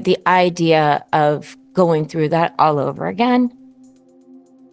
the idea of going through that all over again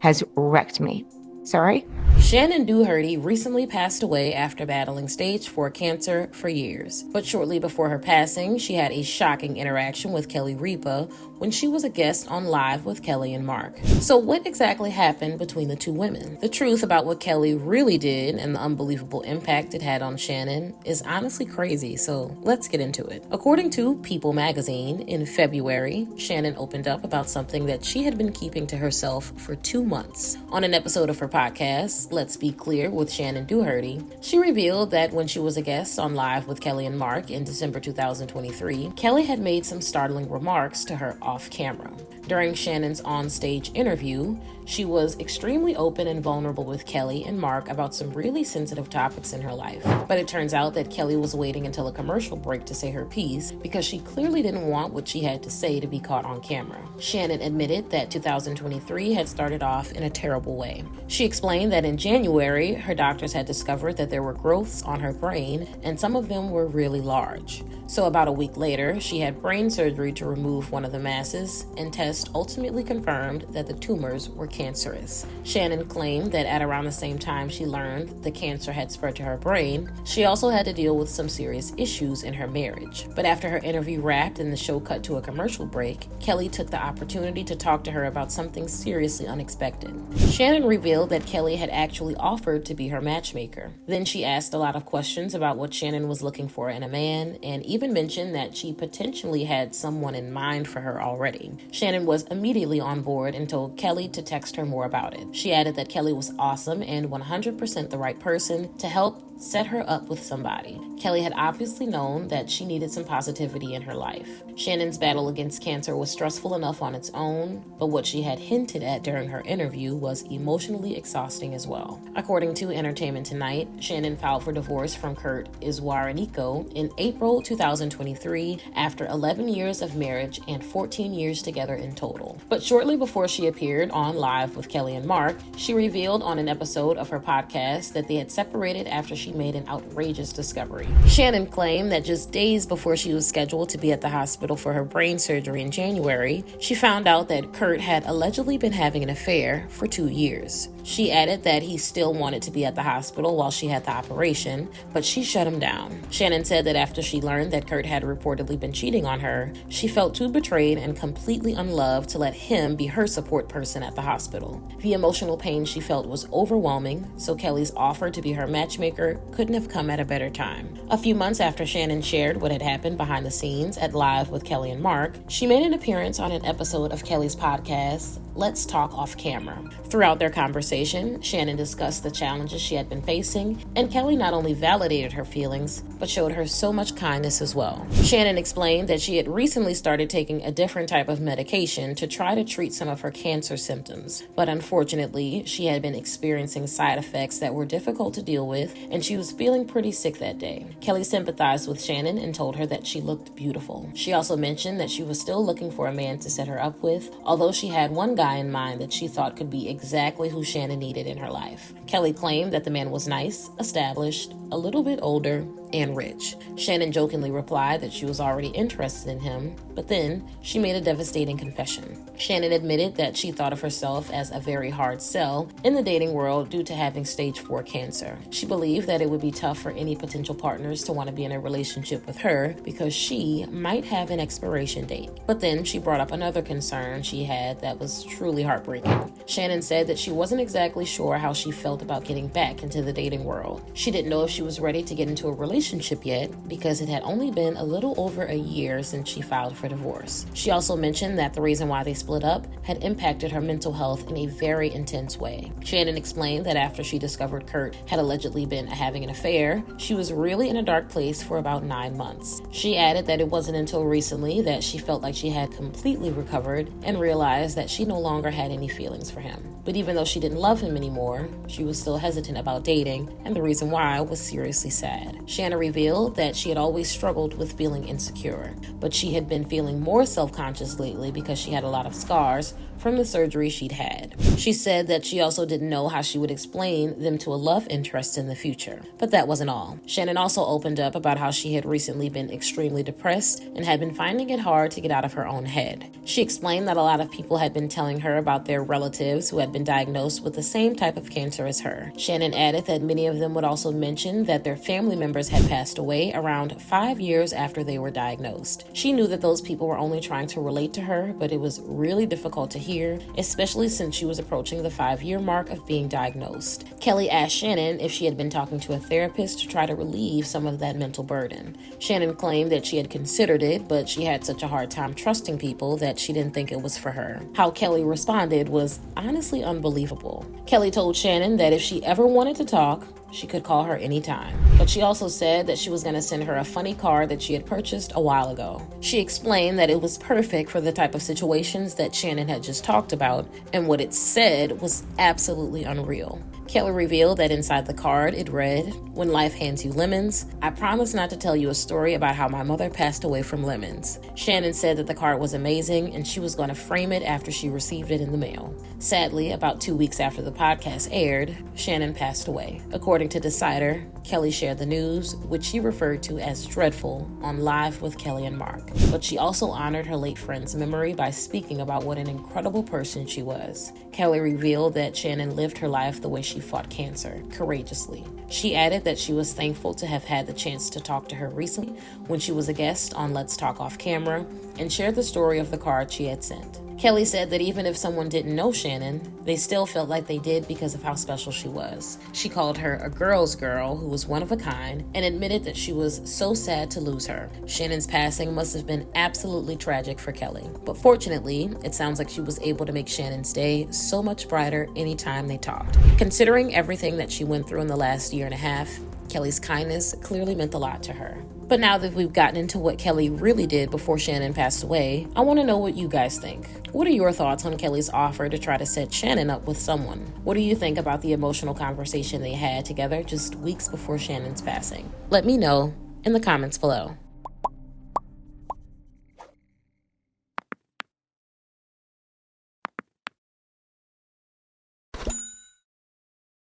has wrecked me. Sorry? Shannen Doherty recently passed away after battling stage 4 cancer for years. But shortly before her passing, she had a shocking interaction with Kelly Ripa when she was a guest on Live with Kelly and Mark. So what exactly happened between the two women? The truth about what Kelly really did and the unbelievable impact it had on Shannen is honestly crazy, so let's get into it. According to People magazine, in February, Shannen opened up about something that she had been keeping to herself for 2 months. On an episode of her podcast, Let's Be Clear with Shannen Doherty, she revealed that when she was a guest on Live with Kelly and Mark in December 2023, Kelly had made some startling remarks to her off camera. During Shannen's on-stage interview, she was extremely open and vulnerable with Kelly and Mark about some really sensitive topics in her life. But it turns out that Kelly was waiting until a commercial break to say her piece because she clearly didn't want what she had to say to be caught on camera. Shannen admitted that 2023 had started off in a terrible way. She explained that in January, her doctors had discovered that there were growths on her brain, and some of them were really large. So about a week later, she had brain surgery to remove one of the masses, and tests ultimately confirmed that the tumors were cancerous. Shannen claimed that at around the same time she learned the cancer had spread to her brain, she also had to deal with some serious issues in her marriage. But after her interview wrapped and the show cut to a commercial break, Kelly took the opportunity to talk to her about something seriously unexpected. Shannen revealed that Kelly had actually offered to be her matchmaker. Then she asked a lot of questions about what Shannen was looking for in a man, and even mentioned that she potentially had someone in mind for her already. Shannen was immediately on board and told Kelly to text her more about it. She added that Kelly was awesome and 100% the right person to help set her up with somebody. Kelly had obviously known that she needed some positivity in her life. Shannen's battle against cancer was stressful enough on its own, but what she had hinted at during her interview was emotionally exhausting as well. According to Entertainment Tonight, Shannen filed for divorce from Kurt Iswaraniko in April 2023 after 11 years of marriage and 14 years together in total. But shortly before she appeared on Live with Kelly and Mark, she revealed on an episode of her podcast that they had separated after she made an outrageous discovery. Shannen claimed that just days before she was scheduled to be at the hospital for her brain surgery in January, she found out that Kurt had allegedly been having an affair for 2 years. She added that he still wanted to be at the hospital while she had the operation, but she shut him down. Shannen said that after she learned that Kurt had reportedly been cheating on her, she felt too betrayed and completely unloved to let him be her support person at the hospital. The emotional pain she felt was overwhelming, so Kelly's offer to be her matchmaker couldn't have come at a better time. A few months after Shannen shared what had happened behind the scenes at Live with Kelly and Mark, she made an appearance on an episode of Kelly's podcast, Let's Talk Off Camera. Throughout their conversation, Shannen discussed the challenges she had been facing, and Kelly not only validated her feelings, but showed her so much kindness as well. Shannen explained that she had recently started taking a different type of medication to try to treat some of her cancer symptoms, but unfortunately, she had been experiencing side effects that were difficult to deal with, and she was feeling pretty sick that day. Kelly sympathized with Shannen and told her that she looked beautiful. She also mentioned that she was still looking for a man to set her up with, although she had one guy in mind that she thought could be exactly who Shannen needed in her life. Kelly claimed that the man was nice, established, a little bit older, and rich. Shannen jokingly replied that she was already interested in him, but then she made a devastating confession. Shannen admitted that she thought of herself as a very hard sell in the dating world due to having stage 4 cancer. She believed that it would be tough for any potential partners to want to be in a relationship with her because she might have an expiration date. But then she brought up another concern she had that was truly heartbreaking. Shannen said that she wasn't exactly sure how she felt about getting back into the dating world. She didn't know if she was ready to get into a relationship yet because it had only been a little over a year since she filed for divorce. She also mentioned that the reason why they split up had impacted her mental health in a very intense way. Shannen explained that after she discovered Kurt had allegedly been having an affair, she was really in a dark place for about 9 months. She added that it wasn't until recently that she felt like she had completely recovered and realized that she no longer had any feelings for him. But even though she didn't love him anymore, she was still hesitant about dating, and the reason why was seriously sad. Shannen revealed that she had always struggled with feeling insecure, but she had been feeling more self-conscious lately because she had a lot of scars from the surgery she'd had. She said that she also didn't know how she would explain them to a love interest in the future. But that wasn't all. Shannen also opened up about how she had recently been extremely depressed and had been finding it hard to get out of her own head. She explained that a lot of people had been telling her about their relatives who had been diagnosed with the same type of cancer as her. Shannen added that many of them would also mention that their family members had passed away around 5 years after they were diagnosed. She knew that those people were only trying to relate to her, but it was really difficult to hear, especially since she was approaching the 5-year mark of being diagnosed. Kelly asked Shannen if she had been talking to a therapist to try to relieve some of that mental burden. Shannen claimed that she had considered it, but she had such a hard time trusting people that she didn't think it was for her. How Kelly responded was honestly unbelievable. Kelly told Shannen that if she ever wanted to talk, she could call her anytime. But she also said that she was going to send her a funny card that she had purchased a while ago. She explained that it was perfect for the type of situations that Shannen had just talked about, and what it said was absolutely unreal. Kelly revealed that inside the card it read, "When life hands you lemons, I promise not to tell you a story about how my mother passed away from lemons." Shannen said that the card was amazing and she was going to frame it after she received it in the mail. Sadly, about 2 weeks after the podcast aired, Shannen passed away. According to Decider, Kelly shared the news, which she referred to as dreadful, on Live with Kelly and Mark. But she also honored her late friend's memory by speaking about what an incredible person she was. Kelly revealed that Shannen lived her life the way she fought cancer, courageously. She added that she was thankful to have had the chance to talk to her recently when she was a guest on Let's Talk Off Camera, and shared the story of the card she had sent. Kelly said that even if someone didn't know Shannen, they still felt like they did because of how special she was. She called her a girl's girl who was one of a kind, and admitted that she was so sad to lose her. Shannen's passing must have been absolutely tragic for Kelly. But fortunately, it sounds like she was able to make Shannen's day so much brighter anytime they talked. Considering everything that she went through in the last year and a half, Kelly's kindness clearly meant a lot to her. But now that we've gotten into what Kelly really did before Shannen passed away, I want to know what you guys think. What are your thoughts on Kelly's offer to try to set Shannen up with someone? What do you think about the emotional conversation they had together just weeks before Shannen's passing? Let me know in the comments below.